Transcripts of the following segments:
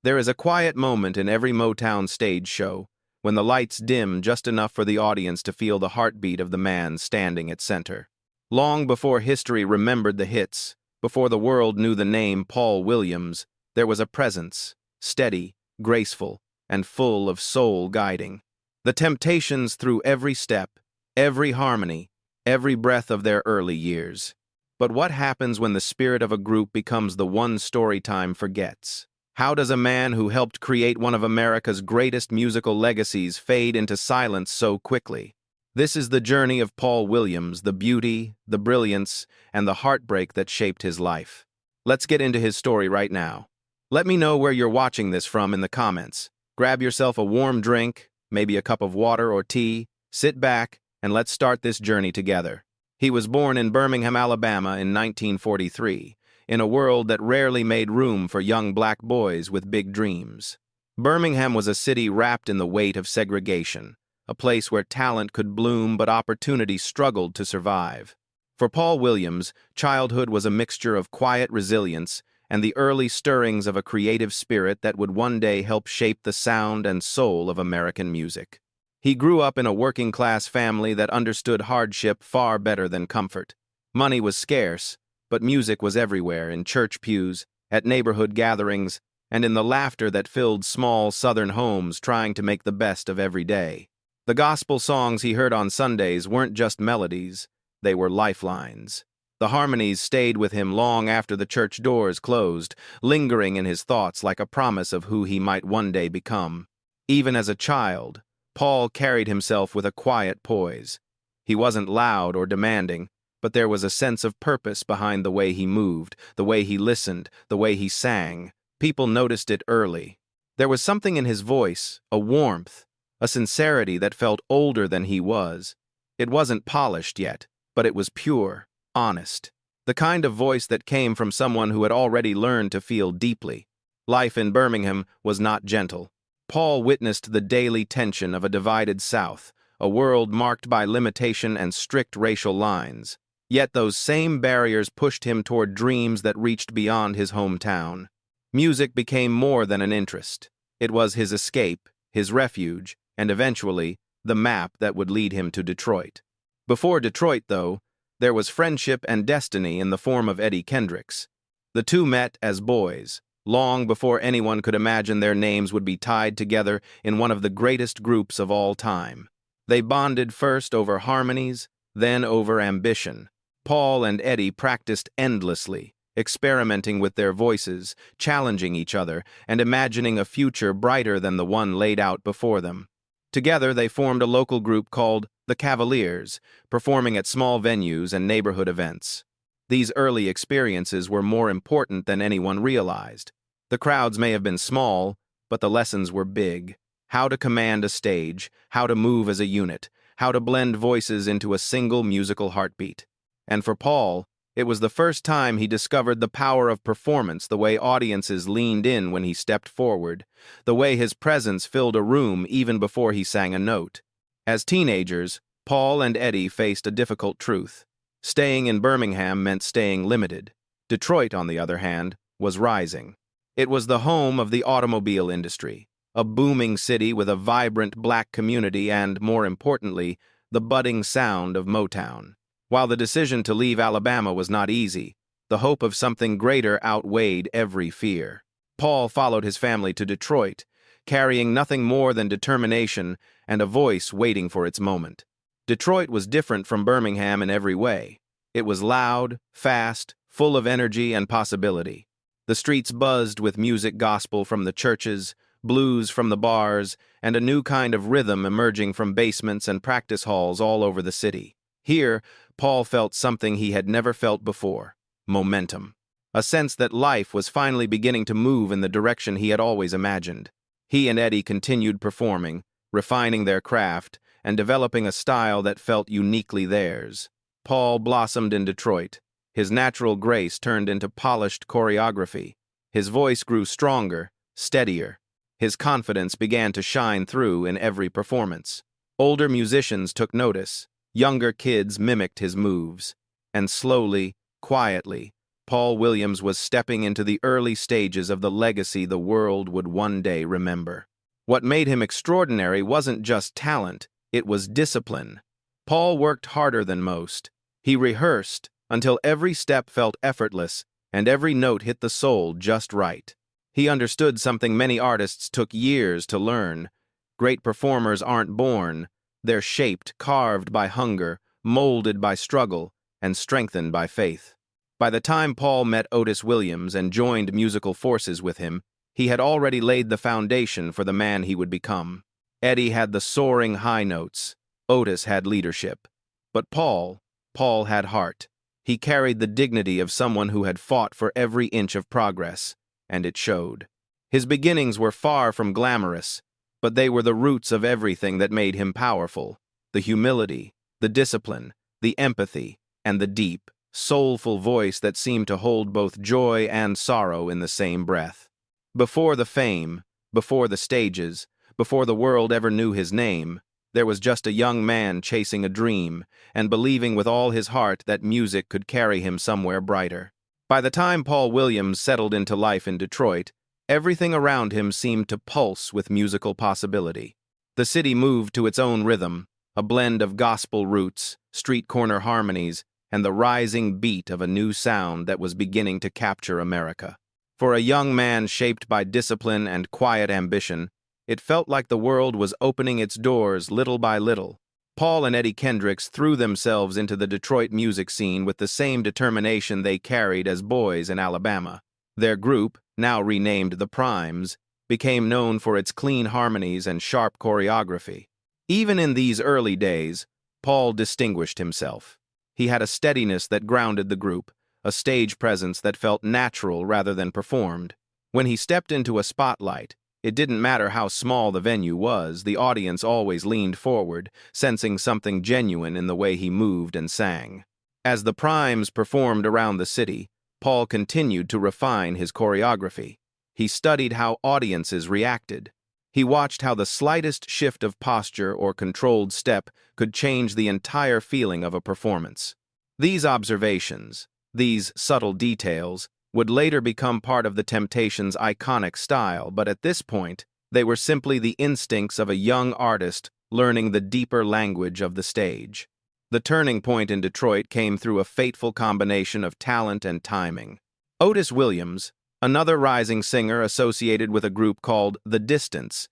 There is a quiet moment in every Motown stage show when the lights dim just enough for the audience to feel the heartbeat of the man standing at center. Long before history remembered the hits, before the world knew the name Paul Williams, there was a presence, steady, graceful, and full of soul guiding. The Temptations through every step, every harmony, every breath of their early years. But what happens when the spirit of a group becomes the one story time forgets? How does a man who helped create one of America's greatest musical legacies fade into silence so quickly? This is the journey of Paul Williams, the beauty, the brilliance, and the heartbreak that shaped his life. Let's get into his story right now. Let me know where you're watching this from in the comments. Grab yourself a warm drink, maybe a cup of water or tea, sit back, and let's start this journey together. He was born in Birmingham, Alabama in 1943. In a world that rarely made room for young black boys with big dreams. Birmingham was a city wrapped in the weight of segregation, a place where talent could bloom but opportunity struggled to survive. For Paul Williams, childhood was a mixture of quiet resilience and the early stirrings of a creative spirit that would one day help shape the sound and soul of American music. He grew up in a working-class family that understood hardship far better than comfort. Money was scarce, but music was everywhere, in church pews, at neighborhood gatherings, and in the laughter that filled small Southern homes trying to make the best of every day. The gospel songs he heard on Sundays weren't just melodies, they were lifelines. The harmonies stayed with him long after the church doors closed, lingering in his thoughts like a promise of who he might one day become. Even as a child, Paul carried himself with a quiet poise. He wasn't loud or demanding, but there was a sense of purpose behind the way he moved, the way he listened, the way he sang. People noticed it early. There was something in his voice, a warmth, a sincerity that felt older than he was. It wasn't polished yet, but it was pure, honest. The kind of voice that came from someone who had already learned to feel deeply. Life in Birmingham was not gentle. Paul witnessed the daily tension of a divided South, a world marked by limitation and strict racial lines. Yet those same barriers pushed him toward dreams that reached beyond his hometown. Music became more than an interest. It was his escape, his refuge, and eventually, the map that would lead him to Detroit. Before Detroit, though, there was friendship and destiny in the form of Eddie Kendricks. The two met as boys, long before anyone could imagine their names would be tied together in one of the greatest groups of all time. They bonded first over harmonies, then over ambition. Paul and Eddie practiced endlessly, experimenting with their voices, challenging each other, and imagining a future brighter than the one laid out before them. Together, they formed a local group called the Cavaliers, performing at small venues and neighborhood events. These early experiences were more important than anyone realized. The crowds may have been small, but the lessons were big. How to command a stage, how to move as a unit, how to blend voices into a single musical heartbeat. And for Paul, it was the first time he discovered the power of performance, the way audiences leaned in when he stepped forward, the way his presence filled a room even before he sang a note. As teenagers, Paul and Eddie faced a difficult truth. Staying in Birmingham meant staying limited. Detroit, on the other hand, was rising. It was the home of the automobile industry, a booming city with a vibrant black community and, more importantly, the budding sound of Motown. While the decision to leave Alabama was not easy, the hope of something greater outweighed every fear. Paul followed his family to Detroit, carrying nothing more than determination and a voice waiting for its moment. Detroit was different from Birmingham in every way. It was loud, fast, full of energy and possibility. The streets buzzed with music gospel from the churches, blues from the bars, and a new kind of rhythm emerging from basements and practice halls all over the city. Here, Paul felt something he had never felt before: momentum. A sense that life was finally beginning to move in the direction he had always imagined. He and Eddie continued performing, refining their craft, and developing a style that felt uniquely theirs. Paul blossomed in Detroit. His natural grace turned into polished choreography. His voice grew stronger, steadier. His confidence began to shine through in every performance. Older musicians took notice. Younger kids mimicked his moves. And slowly, quietly, Paul Williams was stepping into the early stages of the legacy the world would one day remember. What made him extraordinary wasn't just talent, it was discipline. Paul worked harder than most. He rehearsed until every step felt effortless and every note hit the soul just right. He understood something many artists took years to learn. Great performers aren't born. They're shaped, carved by hunger, molded by struggle, and strengthened by faith. By the time Paul met Otis Williams and joined musical forces with him, he had already laid the foundation for the man he would become. Eddie had the soaring high notes. Otis had leadership. But Paul had heart. He carried the dignity of someone who had fought for every inch of progress, and it showed. His beginnings were far from glamorous, but they were the roots of everything that made him powerful. The humility, the discipline, the empathy, and the deep, soulful voice that seemed to hold both joy and sorrow in the same breath. Before the fame, before the stages, before the world ever knew his name, there was just a young man chasing a dream and believing with all his heart that music could carry him somewhere brighter. By the time Paul Williams settled into life in Detroit, everything around him seemed to pulse with musical possibility. The city moved to its own rhythm, a blend of gospel roots, street corner harmonies, and the rising beat of a new sound that was beginning to capture America. For a young man shaped by discipline and quiet ambition, it felt like the world was opening its doors little by little. Paul and Eddie Kendricks threw themselves into the Detroit music scene with the same determination they carried as boys in Alabama. Their group, now renamed the Primes, became known for its clean harmonies and sharp choreography. Even in these early days, Paul distinguished himself. He had a steadiness that grounded the group, a stage presence that felt natural rather than performed. When he stepped into a spotlight, it didn't matter how small the venue was, the audience always leaned forward, sensing something genuine in the way he moved and sang. As the Primes performed around the city, Paul continued to refine his choreography. He studied how audiences reacted. He watched how the slightest shift of posture or controlled step could change the entire feeling of a performance. These observations, these subtle details, would later become part of the Temptations' iconic style, but at this point, they were simply the instincts of a young artist learning the deeper language of the stage. The turning point in Detroit came through a fateful combination of talent and timing. Otis Williams, another rising singer associated with a group called The Distance,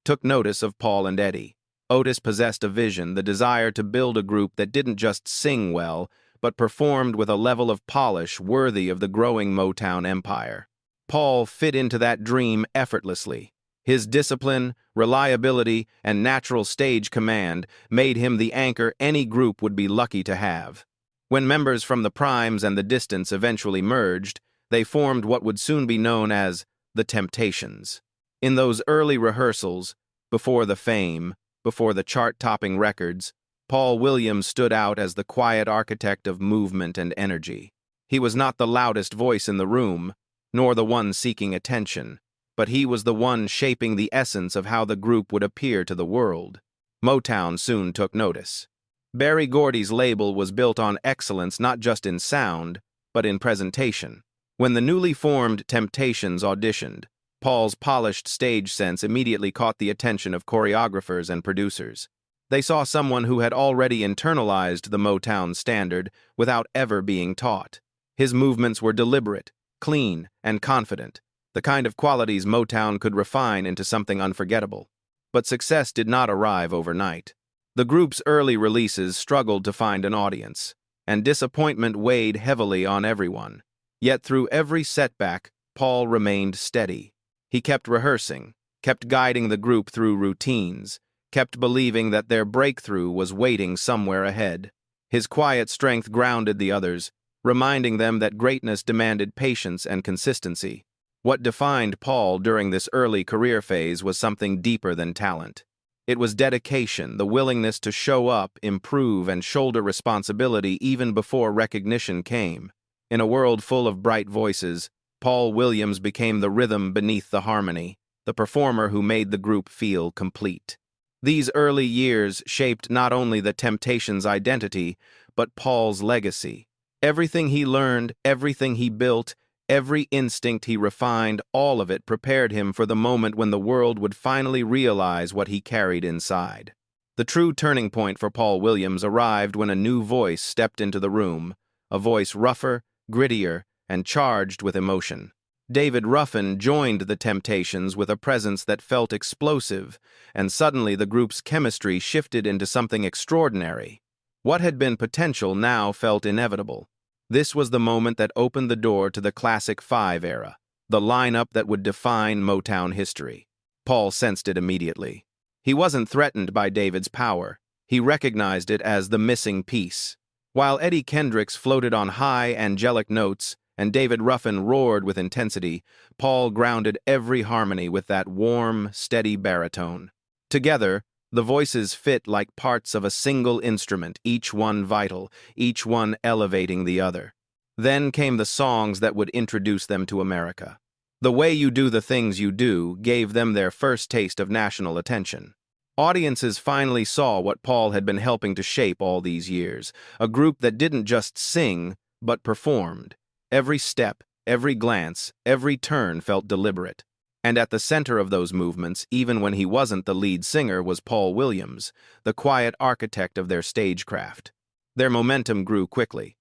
took notice of Paul and Eddie. Otis possessed a vision, the desire to build a group that didn't just sing well, but performed with a level of polish worthy of the growing Motown empire. Paul fit into that dream effortlessly. His discipline, reliability, and natural stage command made him the anchor any group would be lucky to have. When members from the Primes and the Distance eventually merged, they formed what would soon be known as the Temptations. In those early rehearsals, before the fame, before the chart-topping records, Paul Williams stood out as the quiet architect of movement and energy. He was not the loudest voice in the room, nor the one seeking attention, but he was the one shaping the essence of how the group would appear to the world. Motown soon took notice. Berry Gordy's label was built on excellence not just in sound, but in presentation. When the newly formed Temptations auditioned, Paul's polished stage sense immediately caught the attention of choreographers and producers. They saw someone who had already internalized the Motown standard without ever being taught. His movements were deliberate, clean, and confident, the kind of qualities Motown could refine into something unforgettable. But success did not arrive overnight. The group's early releases struggled to find an audience, and disappointment weighed heavily on everyone. Yet through every setback, Paul remained steady. He kept rehearsing, kept guiding the group through routines, kept believing that their breakthrough was waiting somewhere ahead. His quiet strength grounded the others, reminding them that greatness demanded patience and consistency. What defined Paul during this early career phase was something deeper than talent. It was dedication, the willingness to show up, improve, and shoulder responsibility even before recognition came. In a world full of bright voices, Paul Williams became the rhythm beneath the harmony, the performer who made the group feel complete. These early years shaped not only the Temptations' identity, but Paul's legacy. Everything he learned, everything he built, every instinct he refined, all of it prepared him for the moment when the world would finally realize what he carried inside. The true turning point for Paul Williams arrived when a new voice stepped into the room, a voice rougher, grittier, and charged with emotion. David Ruffin joined the Temptations with a presence that felt explosive, and suddenly the group's chemistry shifted into something extraordinary. What had been potential now felt inevitable. This was the moment that opened the door to the Classic Five era, the lineup that would define Motown history. Paul sensed it immediately. He wasn't threatened by David's power. He recognized it as the missing piece. While Eddie Kendricks floated on high, angelic notes, and David Ruffin roared with intensity, Paul grounded every harmony with that warm, steady baritone. Together, the voices fit like parts of a single instrument, each one vital, each one elevating the other. Then came the songs that would introduce them to America. The Way You Do the Things You Do gave them their first taste of national attention. Audiences finally saw what Paul had been helping to shape all these years, a group that didn't just sing, but performed. Every step, every glance, every turn felt deliberate. And at the center of those movements, even when he wasn't the lead singer, was Paul Williams, the quiet architect of their stagecraft. Their momentum grew quickly.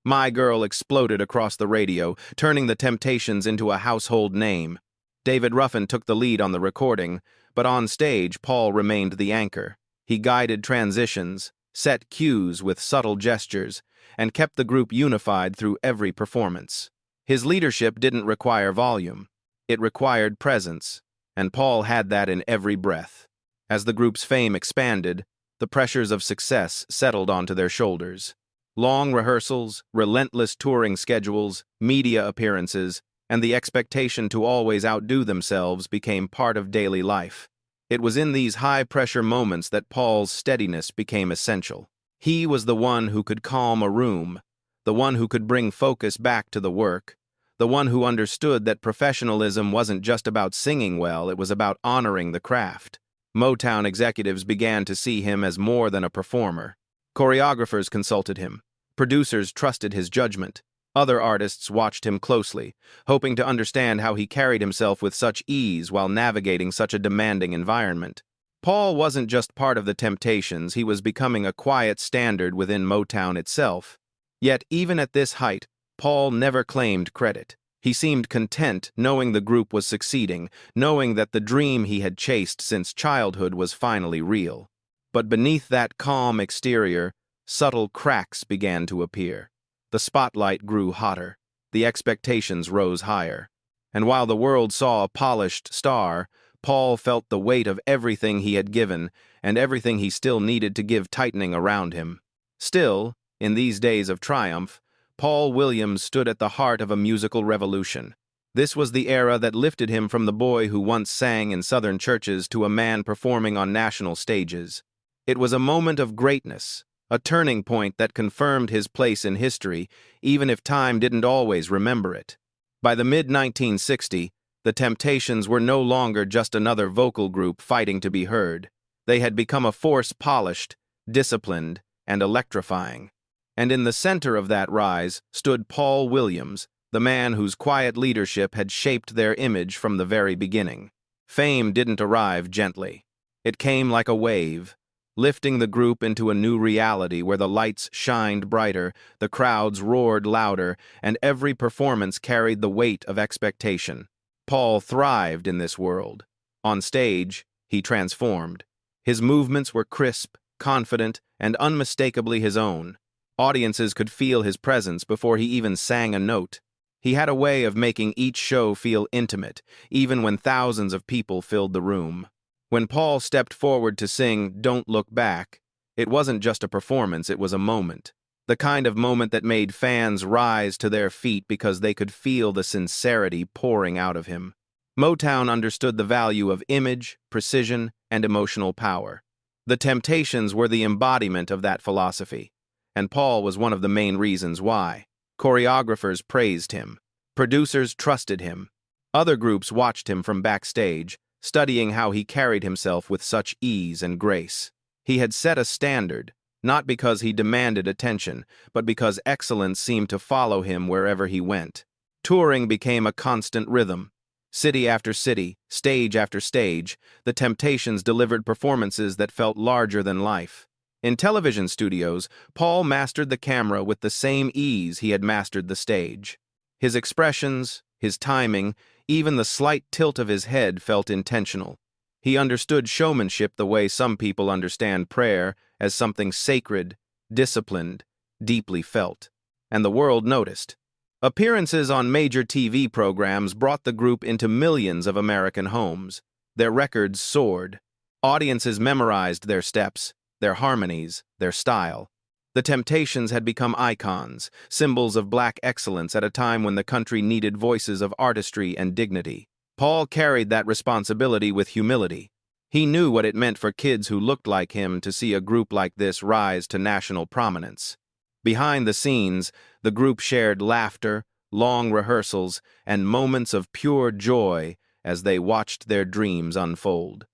My Girl exploded across the radio, turning the Temptations into a household name. David Ruffin took the lead on the recording, but on stage, Paul remained the anchor. He guided transitions, set cues with subtle gestures, and kept the group unified through every performance. His leadership didn't require volume. It required presence, and Paul had that in every breath. As the group's fame expanded, the pressures of success settled onto their shoulders. Long rehearsals, relentless touring schedules, media appearances, and the expectation to always outdo themselves became part of daily life. It was in these high-pressure moments that Paul's steadiness became essential. He was the one who could calm a room, the one who could bring focus back to the work, the one who understood that professionalism wasn't just about singing well, it was about honoring the craft. Motown executives began to see him as more than a performer. Choreographers consulted him. Producers trusted his judgment. Other artists watched him closely, hoping to understand how he carried himself with such ease while navigating such a demanding environment. Paul wasn't just part of the Temptations, he was becoming a quiet standard within Motown itself. Yet, even at this height, Paul never claimed credit. He seemed content knowing the group was succeeding, knowing that the dream he had chased since childhood was finally real. But beneath that calm exterior, subtle cracks began to appear. The spotlight grew hotter. The expectations rose higher. And while the world saw a polished star, Paul felt the weight of everything he had given and everything he still needed to give tightening around him. Still, in these days of triumph, Paul Williams stood at the heart of a musical revolution. This was the era that lifted him from the boy who once sang in southern churches to a man performing on national stages. It was a moment of greatness, a turning point that confirmed his place in history, even if time didn't always remember it. By the mid-1960s, the Temptations were no longer just another vocal group fighting to be heard. They had become a force polished, disciplined, and electrifying. And in the center of that rise stood Paul Williams, the man whose quiet leadership had shaped their image from the very beginning. Fame didn't arrive gently. It came like a wave, lifting the group into a new reality where the lights shined brighter, the crowds roared louder, and every performance carried the weight of expectation. Paul thrived in this world. On stage, he transformed. His movements were crisp, confident, and unmistakably his own. Audiences could feel his presence before he even sang a note. He had a way of making each show feel intimate, even when thousands of people filled the room. When Paul stepped forward to sing "Don't Look Back," it wasn't just a performance, it was a moment. The kind of moment that made fans rise to their feet because they could feel the sincerity pouring out of him. Motown understood the value of image, precision, and emotional power. The Temptations were the embodiment of that philosophy, and Paul was one of the main reasons why. Choreographers praised him. Producers trusted him. Other groups watched him from backstage, studying how he carried himself with such ease and grace. He had set a standard, not because he demanded attention, but because excellence seemed to follow him wherever he went. Touring became a constant rhythm. City after city, stage after stage, the Temptations delivered performances that felt larger than life. In television studios, Paul mastered the camera with the same ease he had mastered the stage. His expressions, his timing, even the slight tilt of his head felt intentional. He understood showmanship the way some people understand prayer, as something sacred, disciplined, deeply felt. And the world noticed. Appearances on major TV programs brought the group into millions of American homes. Their records soared. Audiences memorized their steps, their harmonies, their style. The Temptations had become icons, symbols of black excellence at a time when the country needed voices of artistry and dignity. Paul carried that responsibility with humility. He knew what it meant for kids who looked like him to see a group like this rise to national prominence. Behind the scenes, the group shared laughter, long rehearsals, and moments of pure joy as they watched their dreams unfold.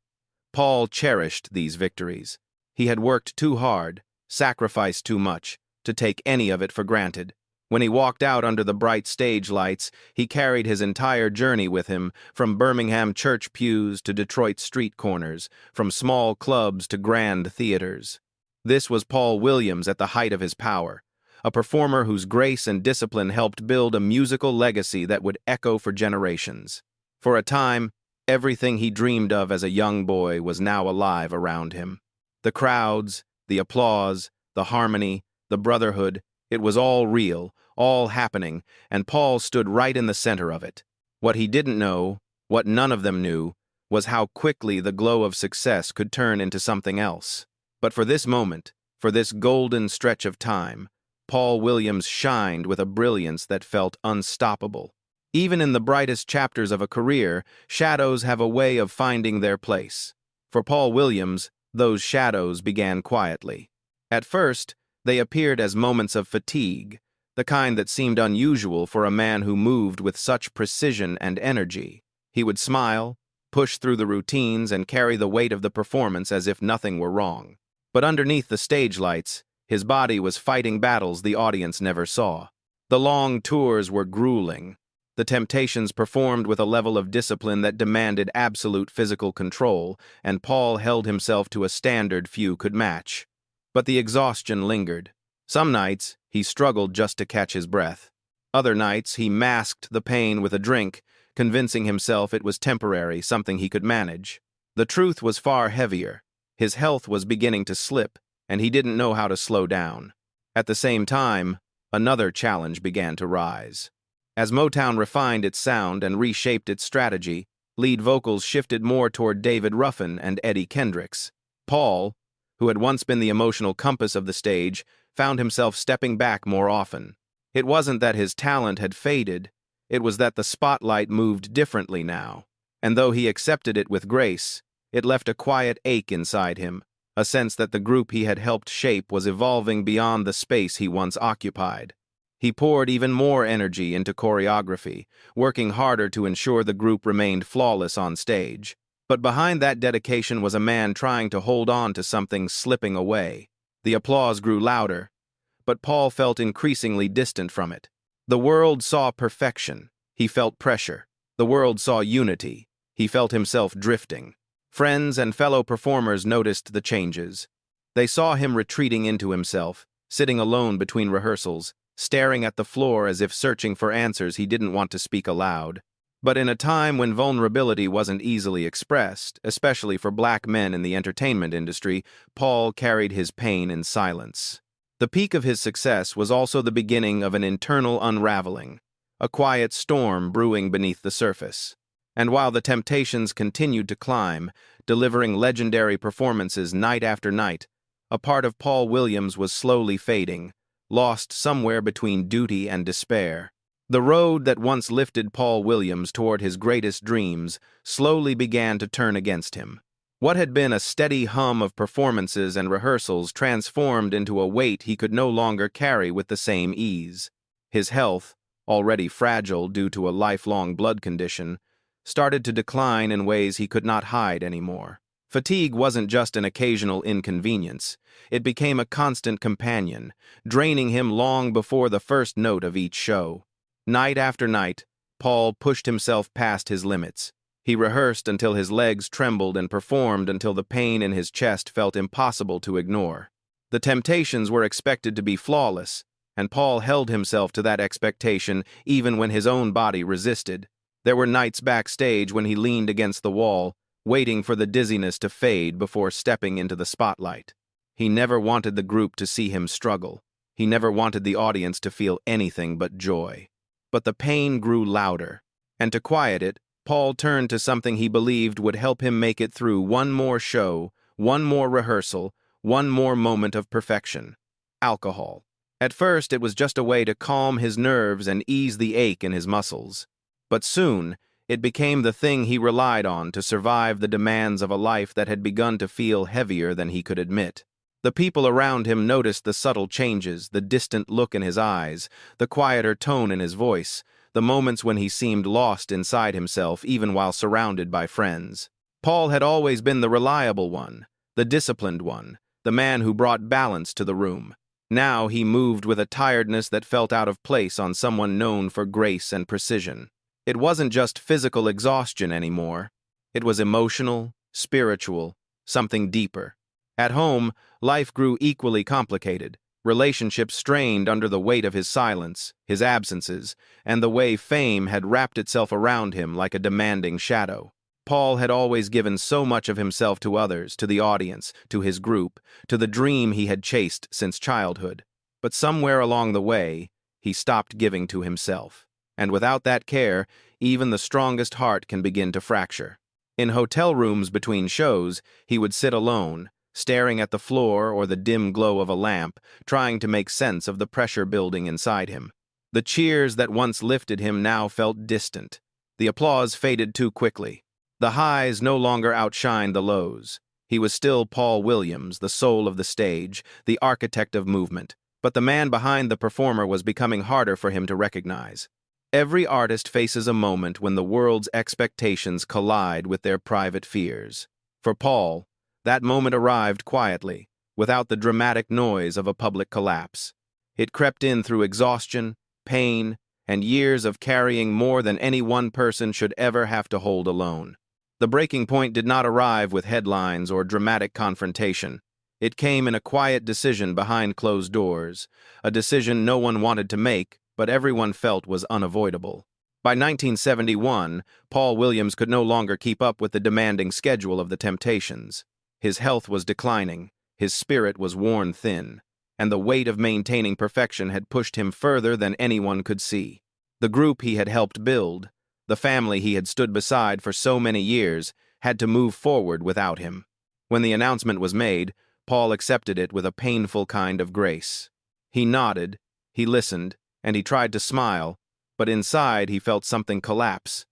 Paul cherished these victories. He had worked too hard, sacrificed too much, to take any of it for granted. When he walked out under the bright stage lights, he carried his entire journey with him, from Birmingham church pews to Detroit street corners, from small clubs to grand theaters. This was Paul Williams at the height of his power, a performer whose grace and discipline helped build a musical legacy that would echo for generations. For a time, everything he dreamed of as a young boy was now alive around him. The crowds, the applause, the harmony, the brotherhood, it was all real, all happening, and Paul stood right in the center of it. What he didn't know, what none of them knew, was how quickly the glow of success could turn into something else. But for this moment, for this golden stretch of time, Paul Williams shined with a brilliance that felt unstoppable. Even in the brightest chapters of a career, shadows have a way of finding their place. For Paul Williams, those shadows began quietly. At first, they appeared as moments of fatigue, the kind that seemed unusual for a man who moved with such precision and energy. He would smile, push through the routines, and carry the weight of the performance as if nothing were wrong. But underneath the stage lights, his body was fighting battles the audience never saw. The long tours were grueling. The Temptations performed with a level of discipline that demanded absolute physical control, and Paul held himself to a standard few could match. But the exhaustion lingered. Some nights, he struggled just to catch his breath. Other nights, he masked the pain with a drink, convincing himself it was temporary, something he could manage. The truth was far heavier. His health was beginning to slip, and he didn't know how to slow down. At the same time, another challenge began to rise. As Motown refined its sound and reshaped its strategy, lead vocals shifted more toward David Ruffin and Eddie Kendricks. Paul, who had once been the emotional compass of the stage, found himself stepping back more often. It wasn't that his talent had faded, it was that the spotlight moved differently now. And though he accepted it with grace, it left a quiet ache inside him, a sense that the group he had helped shape was evolving beyond the space he once occupied. He poured even more energy into choreography, working harder to ensure the group remained flawless on stage. But behind that dedication was a man trying to hold on to something slipping away. The applause grew louder, but Paul felt increasingly distant from it. The world saw perfection. He felt pressure. The world saw unity. He felt himself drifting. Friends and fellow performers noticed the changes. They saw him retreating into himself, sitting alone between rehearsals, staring at the floor as if searching for answers he didn't want to speak aloud. But in a time when vulnerability wasn't easily expressed, especially for black men in the entertainment industry, Paul carried his pain in silence. The peak of his success was also the beginning of an internal unraveling, a quiet storm brewing beneath the surface. And while the Temptations continued to climb, delivering legendary performances night after night, a part of Paul Williams was slowly fading, lost somewhere between duty and despair. The road that once lifted Paul Williams toward his greatest dreams slowly began to turn against him. What had been a steady hum of performances and rehearsals transformed into a weight he could no longer carry with the same ease. His health, already fragile due to a lifelong blood condition, started to decline in ways he could not hide anymore. Fatigue wasn't just an occasional inconvenience. It became a constant companion, draining him long before the first note of each show. Night after night, Paul pushed himself past his limits. He rehearsed until his legs trembled and performed until the pain in his chest felt impossible to ignore. The temptations were expected to be flawless, and Paul held himself to that expectation even when his own body resisted. There were nights backstage when he leaned against the wall, waiting for the dizziness to fade before stepping into the spotlight. He never wanted the group to see him struggle. He never wanted the audience to feel anything but joy. But the pain grew louder, and to quiet it, Paul turned to something he believed would help him make it through one more show, one more rehearsal, one more moment of perfection: alcohol. At first, it was just a way to calm his nerves and ease the ache in his muscles. But soon, it became the thing he relied on to survive the demands of a life that had begun to feel heavier than he could admit. The people around him noticed the subtle changes, the distant look in his eyes, the quieter tone in his voice, the moments when he seemed lost inside himself even while surrounded by friends. Paul had always been the reliable one, the disciplined one, the man who brought balance to the room. Now he moved with a tiredness that felt out of place on someone known for grace and precision. It wasn't just physical exhaustion anymore. It was emotional, spiritual, something deeper. At home, life grew equally complicated. Relationships strained under the weight of his silence, his absences, and the way fame had wrapped itself around him like a demanding shadow. Paul had always given so much of himself to others, to the audience, to his group, to the dream he had chased since childhood. But somewhere along the way, he stopped giving to himself. And without that care, even the strongest heart can begin to fracture. In hotel rooms between shows, he would sit alone, staring at the floor or the dim glow of a lamp, trying to make sense of the pressure building inside him. The cheers that once lifted him now felt distant. The applause faded too quickly. The highs no longer outshined the lows. He was still Paul Williams, the soul of the stage, the architect of movement. But the man behind the performer was becoming harder for him to recognize. Every artist faces a moment when the world's expectations collide with their private fears. For Paul, that moment arrived quietly, without the dramatic noise of a public collapse. It crept in through exhaustion, pain, and years of carrying more than any one person should ever have to hold alone. The breaking point did not arrive with headlines or dramatic confrontation. It came in a quiet decision behind closed doors, a decision no one wanted to make, but everyone felt was unavoidable. By 1971, Paul Williams could no longer keep up with the demanding schedule of the Temptations. His health was declining, his spirit was worn thin, and the weight of maintaining perfection had pushed him further than anyone could see. The group he had helped build, the family he had stood beside for so many years, had to move forward without him. When the announcement was made, Paul accepted it with a painful kind of grace. He nodded, he listened, and he tried to smile, but inside he felt something collapse.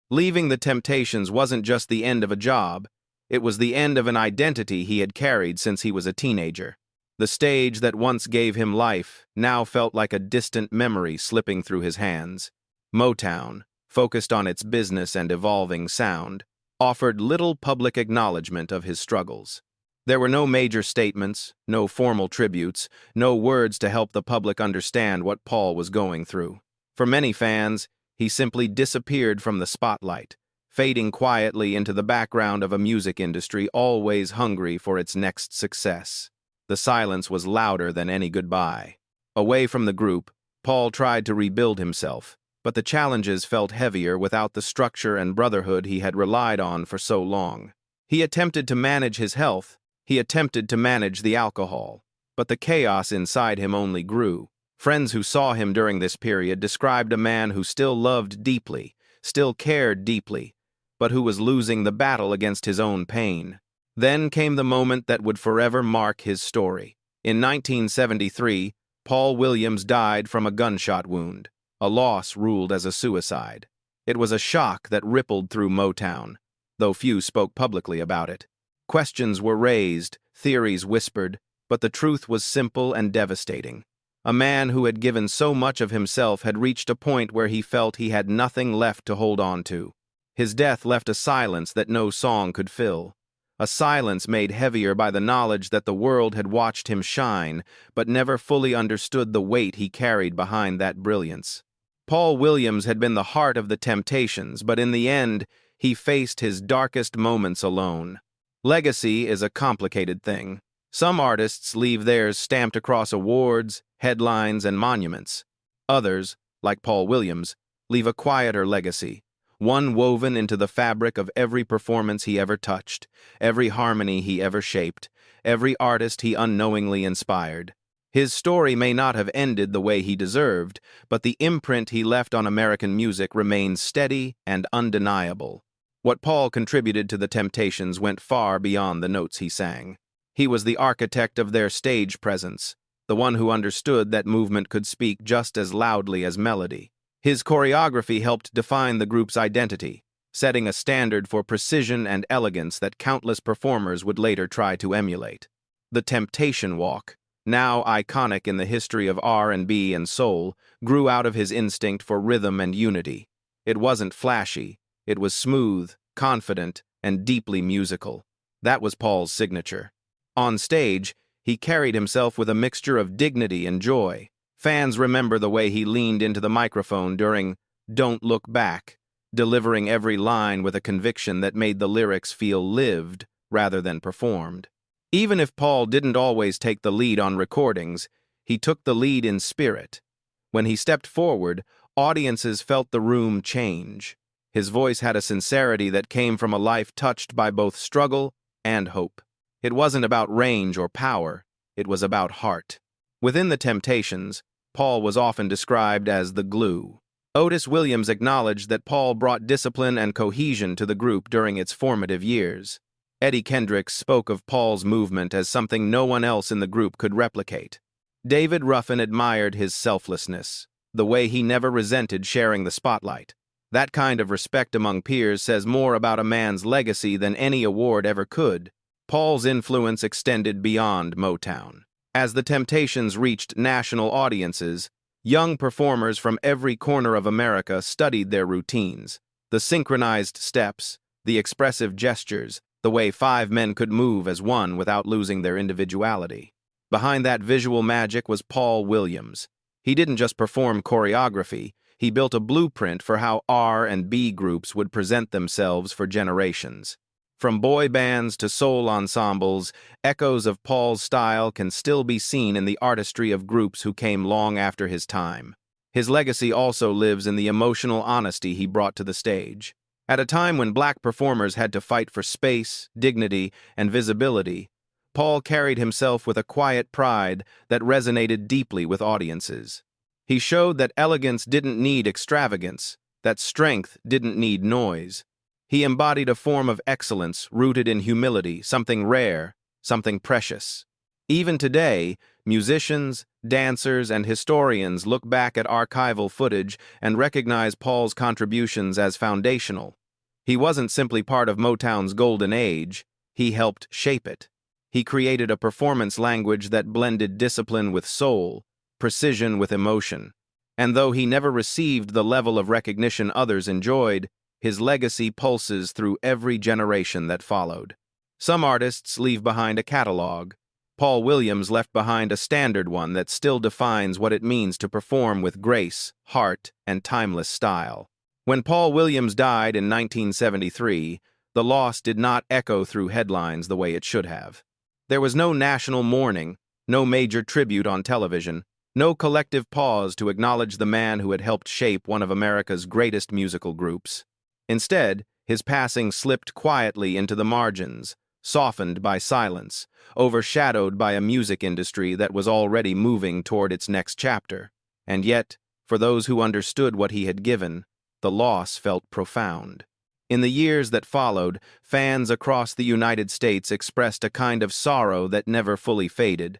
Leaving the Temptations wasn't just the end of a job, it was the end of an identity he had carried since he was a teenager. The stage that once gave him life now felt like a distant memory slipping through his hands. Motown, focused on its business and evolving sound, offered little public acknowledgement of his struggles. There were no major statements, no formal tributes, no words to help the public understand what Paul was going through. For many fans, he simply disappeared from the spotlight, fading quietly into the background of a music industry always hungry for its next success. The silence was louder than any goodbye. Away from the group, Paul tried to rebuild himself, but the challenges felt heavier without the structure and brotherhood he had relied on for so long. He attempted to manage his health, he attempted to manage the alcohol, but the chaos inside him only grew. Friends who saw him during this period described a man who still loved deeply, still cared deeply, but who was losing the battle against his own pain. Then came the moment that would forever mark his story. In 1973, Paul Williams died from a gunshot wound, a loss ruled as a suicide. It was a shock that rippled through Motown, though few spoke publicly about it. Questions were raised, theories whispered, but the truth was simple and devastating. A man who had given so much of himself had reached a point where he felt he had nothing left to hold on to. His death left a silence that no song could fill, a silence made heavier by the knowledge that the world had watched him shine, but never fully understood the weight he carried behind that brilliance. Paul Williams had been the heart of the Temptations, but in the end, he faced his darkest moments alone. Legacy is a complicated thing. Some artists leave theirs stamped across awards, headlines, and monuments. Others, like Paul Williams, leave a quieter legacy, one woven into the fabric of every performance he ever touched, every harmony he ever shaped, every artist he unknowingly inspired. His story may not have ended the way he deserved, but the imprint he left on American music remains steady and undeniable. What Paul contributed to the Temptations went far beyond the notes he sang. He was the architect of their stage presence, the one who understood that movement could speak just as loudly as melody. His choreography helped define the group's identity, setting a standard for precision and elegance that countless performers would later try to emulate. The Temptation Walk, now iconic in the history of R&B and soul, grew out of his instinct for rhythm and unity. It wasn't flashy, it was smooth, confident, and deeply musical. That was Paul's signature. On stage, he carried himself with a mixture of dignity and joy. Fans remember the way he leaned into the microphone during "Don't Look Back," delivering every line with a conviction that made the lyrics feel lived rather than performed. Even if Paul didn't always take the lead on recordings, he took the lead in spirit. When he stepped forward, audiences felt the room change. His voice had a sincerity that came from a life touched by both struggle and hope. It wasn't about range or power, it was about heart. Within the Temptations, Paul was often described as the glue. Otis Williams acknowledged that Paul brought discipline and cohesion to the group during its formative years. Eddie Kendricks spoke of Paul's movement as something no one else in the group could replicate. David Ruffin admired his selflessness, the way he never resented sharing the spotlight. That kind of respect among peers says more about a man's legacy than any award ever could. Paul's influence extended beyond Motown. As the Temptations reached national audiences, young performers from every corner of America studied their routines. The synchronized steps, the expressive gestures, the way five men could move as one without losing their individuality. Behind that visual magic was Paul Williams. He didn't just perform choreography, he built a blueprint for how R&B groups would present themselves for generations. From boy bands to soul ensembles, echoes of Paul's style can still be seen in the artistry of groups who came long after his time. His legacy also lives in the emotional honesty he brought to the stage. At a time when black performers had to fight for space, dignity, and visibility, Paul carried himself with a quiet pride that resonated deeply with audiences. He showed that elegance didn't need extravagance, that strength didn't need noise. He embodied a form of excellence rooted in humility, something rare, something precious. Even today, musicians, dancers, and historians look back at archival footage and recognize Paul's contributions as foundational. He wasn't simply part of Motown's golden age, he helped shape it. He created a performance language that blended discipline with soul, precision with emotion. And though he never received the level of recognition others enjoyed, his legacy pulses through every generation that followed. Some artists leave behind a catalog. Paul Williams left behind a standard one that still defines what it means to perform with grace, heart, and timeless style. When Paul Williams died in 1973, the loss did not echo through headlines the way it should have. There was no national mourning, no major tribute on television, no collective pause to acknowledge the man who had helped shape one of America's greatest musical groups. Instead, his passing slipped quietly into the margins, softened by silence, overshadowed by a music industry that was already moving toward its next chapter. And yet, for those who understood what he had given, the loss felt profound. In the years that followed, fans across the United States expressed a kind of sorrow that never fully faded.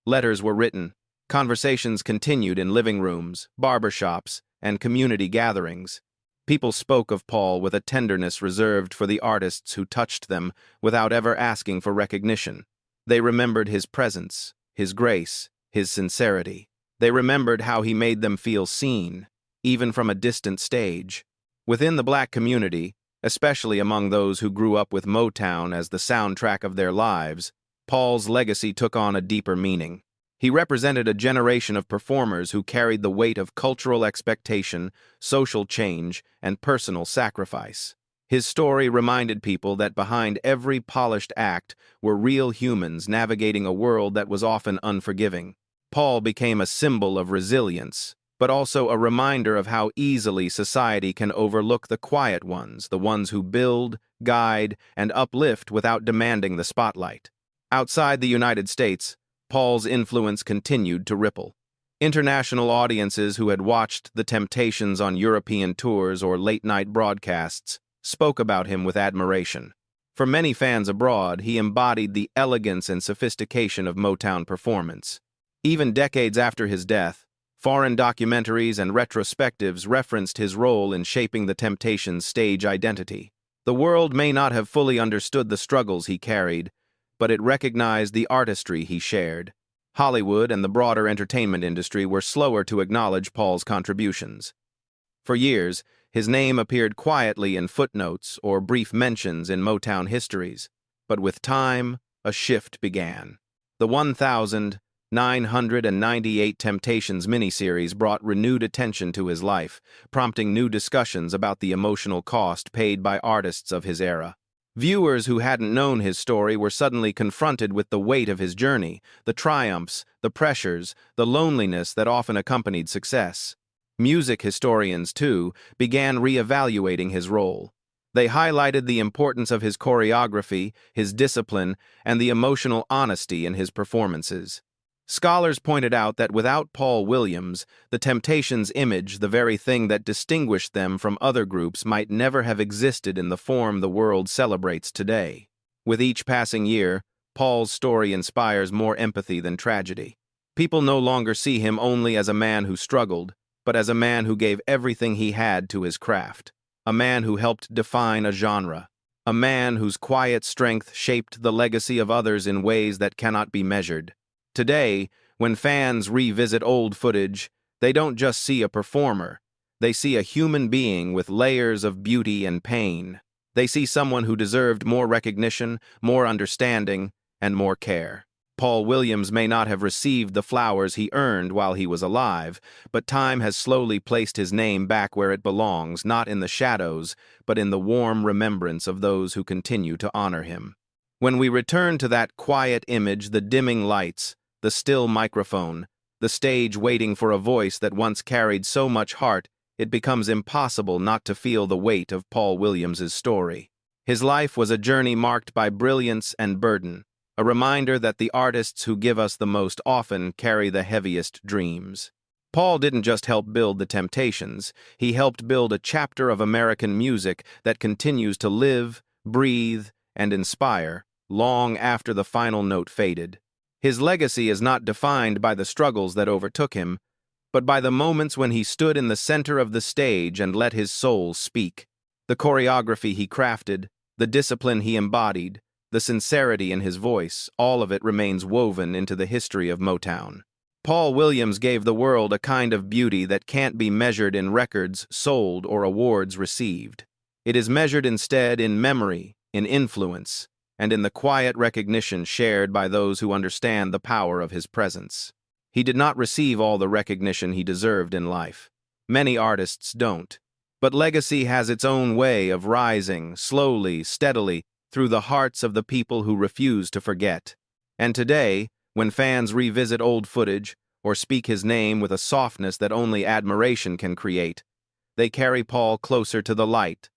Letters were written, conversations continued in living rooms, barbershops, and community gatherings. People spoke of Paul with a tenderness reserved for the artists who touched them without ever asking for recognition. They remembered his presence, his grace, his sincerity. They remembered how he made them feel seen, even from a distant stage. Within the black community, Especially among those who grew up with Motown as the soundtrack of their lives, Paul's legacy took on a deeper meaning. He represented a generation of performers who carried the weight of cultural expectation, social change, and personal sacrifice. His story reminded people that behind every polished act were real humans navigating a world that was often unforgiving. Paul became a symbol of resilience, but also a reminder of how easily society can overlook the quiet ones, the ones who build, guide, and uplift without demanding the spotlight. Outside the United States, Paul's influence continued to ripple. International audiences who had watched The Temptations on European tours or late-night broadcasts spoke about him with admiration. For many fans abroad, he embodied the elegance and sophistication of Motown performance. Even decades after his death, foreign documentaries and retrospectives referenced his role in shaping The Temptations' stage identity. The world may not have fully understood the struggles he carried, but it recognized the artistry he shared. Hollywood and the broader entertainment industry were slower to acknowledge Paul's contributions. For years, his name appeared quietly in footnotes or brief mentions in Motown histories, but with time, a shift began. The 1998 Temptations miniseries brought renewed attention to his life, prompting new discussions about the emotional cost paid by artists of his era. Viewers who hadn't known his story were suddenly confronted with the weight of his journey, the triumphs, the pressures, the loneliness that often accompanied success. Music historians, too, began re-evaluating his role. They highlighted the importance of his choreography, his discipline, and the emotional honesty in his performances. Scholars pointed out that without Paul Williams, the Temptations' image, the very thing that distinguished them from other groups, might never have existed in the form the world celebrates today. With each passing year, Paul's story inspires more empathy than tragedy. People no longer see him only as a man who struggled, but as a man who gave everything he had to his craft. A man who helped define a genre. A man whose quiet strength shaped the legacy of others in ways that cannot be measured. Today, when fans revisit old footage, they don't just see a performer. They see a human being with layers of beauty and pain. They see someone who deserved more recognition, more understanding, and more care. Paul Williams may not have received the flowers he earned while he was alive, but time has slowly placed his name back where it belongs, not in the shadows, but in the warm remembrance of those who continue to honor him. When we return to that quiet image, the dimming lights, the still microphone, the stage waiting for a voice that once carried so much heart, it becomes impossible not to feel the weight of Paul Williams's story. His life was a journey marked by brilliance and burden, a reminder that the artists who give us the most often carry the heaviest dreams. Paul didn't just help build the Temptations, he helped build a chapter of American music that continues to live, breathe, and inspire long after the final note faded. His legacy is not defined by the struggles that overtook him, but by the moments when he stood in the center of the stage and let his soul speak. The choreography he crafted, the discipline he embodied, the sincerity in his voice, all of it remains woven into the history of Motown. Paul Williams gave the world a kind of beauty that can't be measured in records sold or awards received. It is measured instead in memory, in influence, and in the quiet recognition shared by those who understand the power of his presence. He did not receive all the recognition he deserved in life. Many artists don't. But legacy has its own way of rising, slowly, steadily, through the hearts of the people who refuse to forget. And today, when fans revisit old footage or speak his name with a softness that only admiration can create, they carry Paul closer to the light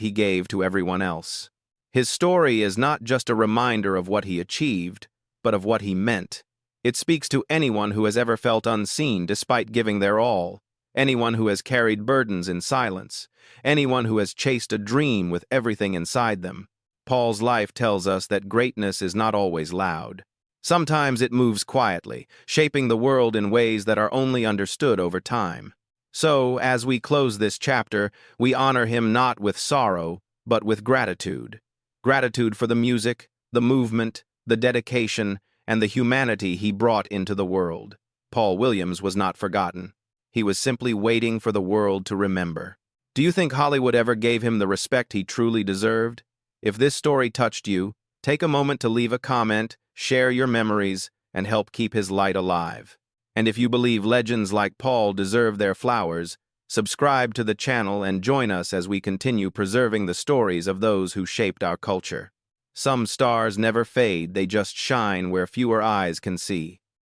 he gave to everyone else. His story is not just a reminder of what he achieved, but of what he meant. It speaks to anyone who has ever felt unseen despite giving their all, anyone who has carried burdens in silence, anyone who has chased a dream with everything inside them. Paul's life tells us that greatness is not always loud. Sometimes it moves quietly, shaping the world in ways that are only understood over time. So, as we close this chapter, we honor him not with sorrow, but with gratitude. Gratitude for the music, the movement, the dedication, and the humanity he brought into the world. Paul Williams was not forgotten. He was simply waiting for the world to remember. Do you think Hollywood ever gave him the respect he truly deserved? If this story touched you, take a moment to leave a comment, share your memories, and help keep his light alive. And if you believe legends like Paul deserve their flowers, subscribe to the channel and join us as we continue preserving the stories of those who shaped our culture. Some stars never fade, they just shine where fewer eyes can see.